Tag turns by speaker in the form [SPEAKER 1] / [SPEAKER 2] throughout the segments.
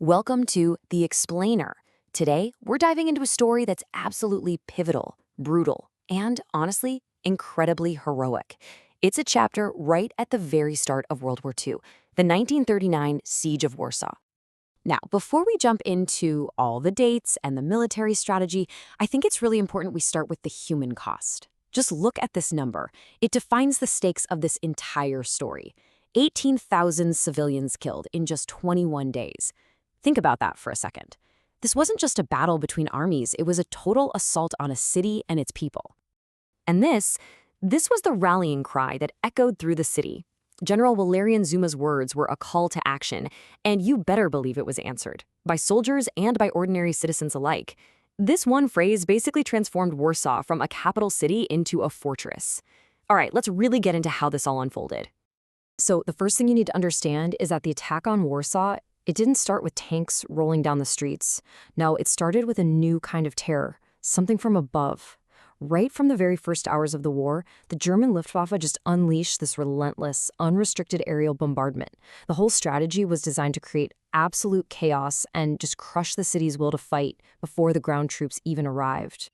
[SPEAKER 1] Welcome to The Explainer. Today, we're diving into a story that's absolutely pivotal, brutal, and honestly, incredibly heroic. It's a chapter right at the very start of World War II, the 1939 Siege of Warsaw. Now, before we jump into all the dates and the military strategy, I think it's really important we start with the human cost. Just look at this number. It defines the stakes of this entire story. 18,000 civilians killed in just 21 days. Think about that for a second. This wasn't just a battle between armies, it was a total assault on a city and its people. And this was the rallying cry that echoed through the city. General Walerian Zuma's words were a call to action, and you better believe it was answered, by soldiers and by ordinary citizens alike. This one phrase basically transformed Warsaw from a capital city into a fortress. All right, let's really get into how this all unfolded. So the first thing you need to understand is that the attack on Warsaw, it didn't start with tanks rolling down the streets. No, it started with a new kind of terror, something from above. Right from the very first hours of the war, the German Luftwaffe just unleashed this relentless, unrestricted aerial bombardment. The whole strategy was designed to create absolute chaos and just crush the city's will to fight before the ground troops even arrived.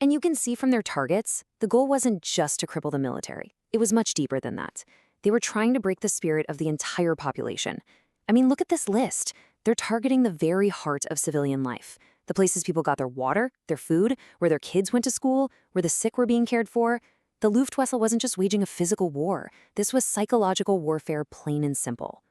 [SPEAKER 1] And you can see from their targets, the goal wasn't just to cripple the military. It was much deeper than that. They were trying to break the spirit of the entire population. I mean, look at this list. They're targeting the very heart of civilian life. The places people got their water, their food, where their kids went to school, where the sick were being cared for. The Luftwaffe wasn't just waging a physical war. This was psychological warfare, plain and simple.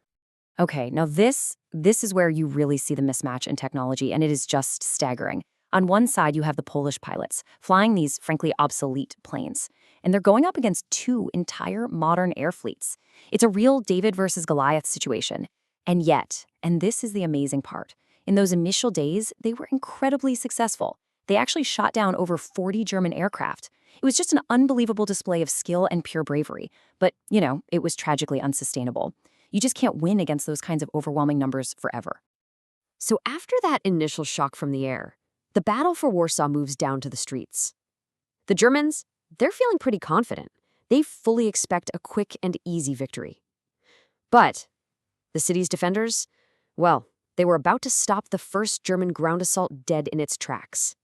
[SPEAKER 1] Okay, now this is where you really see the mismatch in technology, and it is just staggering. On one side, you have the Polish pilots flying these, frankly, obsolete planes. And they're going up against two entire modern air fleets. It's a real David versus Goliath situation. And yet, and this is the amazing part, in those initial days, they were incredibly successful. They actually shot down over 40 German aircraft. It was just an unbelievable display of skill and pure bravery. But, it was tragically unsustainable. You just can't win against those kinds of overwhelming numbers forever. So after that initial shock from the air, the battle for Warsaw moves down to the streets. The Germans, they're feeling pretty confident. They fully expect a quick and easy victory. But the city's defenders, well, they were about to stop the first German ground assault dead in its tracks.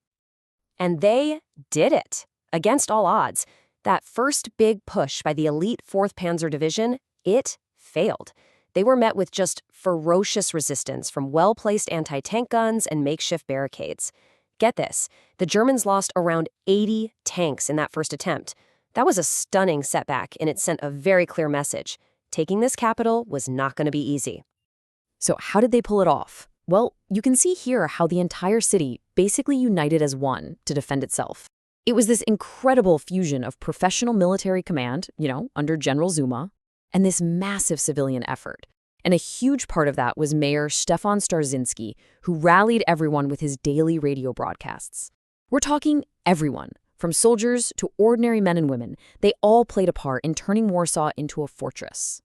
[SPEAKER 1] And they did it, against all odds. That first big push by the elite 4th Panzer Division, it failed. They were met with just ferocious resistance from well-placed anti-tank guns and makeshift barricades. Get this, the Germans lost around 80 tanks in that first attempt. That was a stunning setback, and it sent a very clear message. Taking this capital was not going to be easy. So how did they pull it off? Well, you can see here how the entire city basically united as one to defend itself. It was this incredible fusion of professional military command, under General Zuma, and this massive civilian effort. And a huge part of that was Mayor Stefan Starzyński, who rallied everyone with his daily radio broadcasts. We're talking everyone, from soldiers to ordinary men and women. They all played a part in turning Warsaw into a fortress.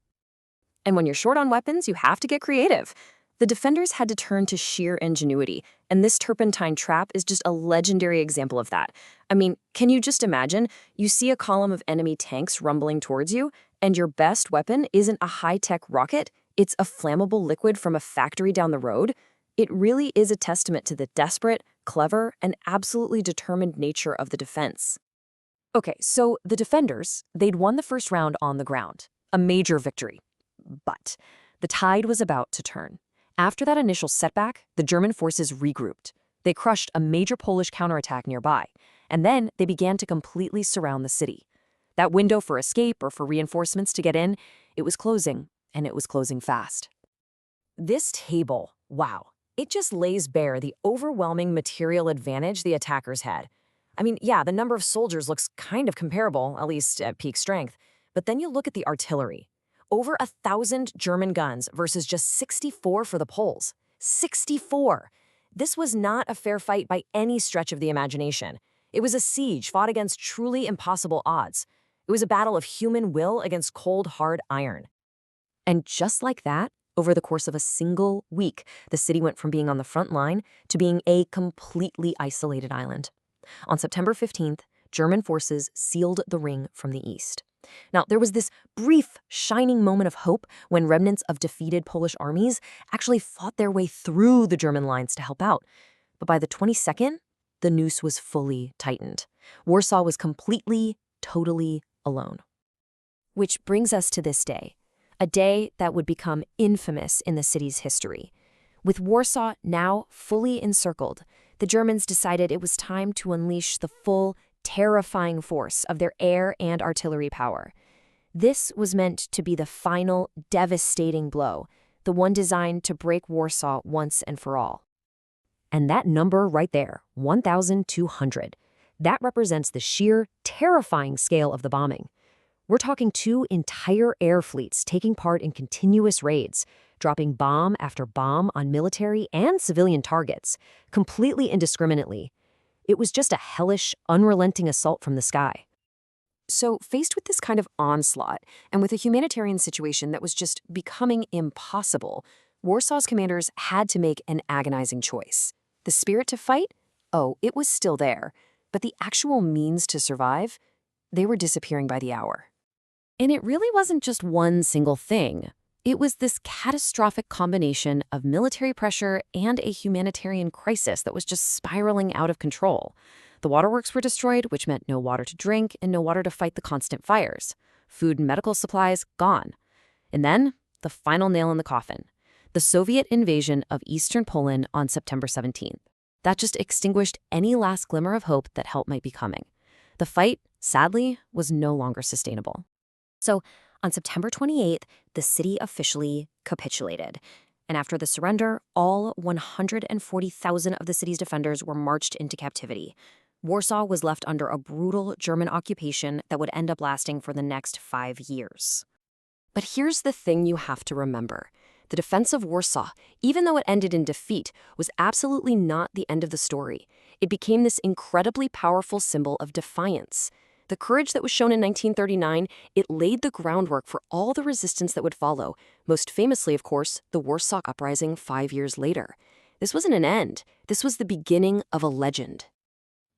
[SPEAKER 1] And when you're short on weapons, you have to get creative. The defenders had to turn to sheer ingenuity, and this turpentine trap is just a legendary example of that. I mean, can you just imagine? You see a column of enemy tanks rumbling towards you, and your best weapon isn't a high-tech rocket, it's a flammable liquid from a factory down the road. It really is a testament to the desperate, clever, and absolutely determined nature of the defense. Okay, so the defenders, they'd won the first round on the ground. A major victory. But the tide was about to turn. After that initial setback, the German forces regrouped. They crushed a major Polish counterattack nearby, and then they began to completely surround the city. That window for escape or for reinforcements to get in, it was closing, and it was closing fast. This table, wow, it just lays bare the overwhelming material advantage the attackers had. I mean, yeah, the number of soldiers looks kind of comparable, at least at peak strength, but then you look at the artillery. Over 1,000 German guns versus just 64 for the Poles. 64! This was not a fair fight by any stretch of the imagination. It was a siege fought against truly impossible odds. It was a battle of human will against cold, hard iron. And just like that, over the course of a single week, the city went from being on the front line to being a completely isolated island. On September 15th, German forces sealed the ring from the east. Now, there was this brief, shining moment of hope when remnants of defeated Polish armies actually fought their way through the German lines to help out. But by the 22nd, the noose was fully tightened. Warsaw was completely, totally alone. Which brings us to this day, a day that would become infamous in the city's history. With Warsaw now fully encircled, the Germans decided it was time to unleash the full, terrifying force of their air and artillery power. This was meant to be the final, devastating blow, the one designed to break Warsaw once and for all. And that number right there, 1,200, that represents the sheer, terrifying scale of the bombing. We're talking 2 entire air fleets taking part in continuous raids, dropping bomb after bomb on military and civilian targets, completely indiscriminately. It was just a hellish, unrelenting assault from the sky. So, faced with this kind of onslaught, and with a humanitarian situation that was just becoming impossible, Warsaw's commanders had to make an agonizing choice. The spirit to fight? Oh, it was still there. But the actual means to survive? They were disappearing by the hour. And it really wasn't just one single thing. It was this catastrophic combination of military pressure and a humanitarian crisis that was just spiraling out of control. The waterworks were destroyed, which meant no water to drink and no water to fight the constant fires. Food and medical supplies gone. And then, the final nail in the coffin. The Soviet invasion of eastern Poland on September 17th. That just extinguished any last glimmer of hope that help might be coming. The fight, sadly, was no longer sustainable. So, on September 28th, the city officially capitulated. And after the surrender, all 140,000 of the city's defenders were marched into captivity. Warsaw was left under a brutal German occupation that would end up lasting for the next 5 years. But here's the thing you have to remember. The defense of Warsaw, even though it ended in defeat, was absolutely not the end of the story. It became this incredibly powerful symbol of defiance. The courage that was shown in 1939, it laid the groundwork for all the resistance that would follow, most famously, of course, the Warsaw Uprising 5 years later. This wasn't an end. This was the beginning of a legend.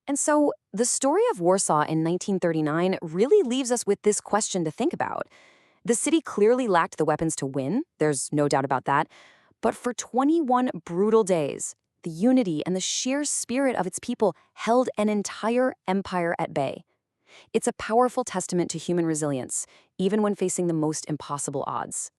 [SPEAKER 1] And so, the story of Warsaw in 1939 really leaves us with this question to think about. The city clearly lacked the weapons to win, there's no doubt about that, but for 21 brutal days, the unity and the sheer spirit of its people held an entire empire at bay. It's a powerful testament to human resilience, even when facing the most impossible odds.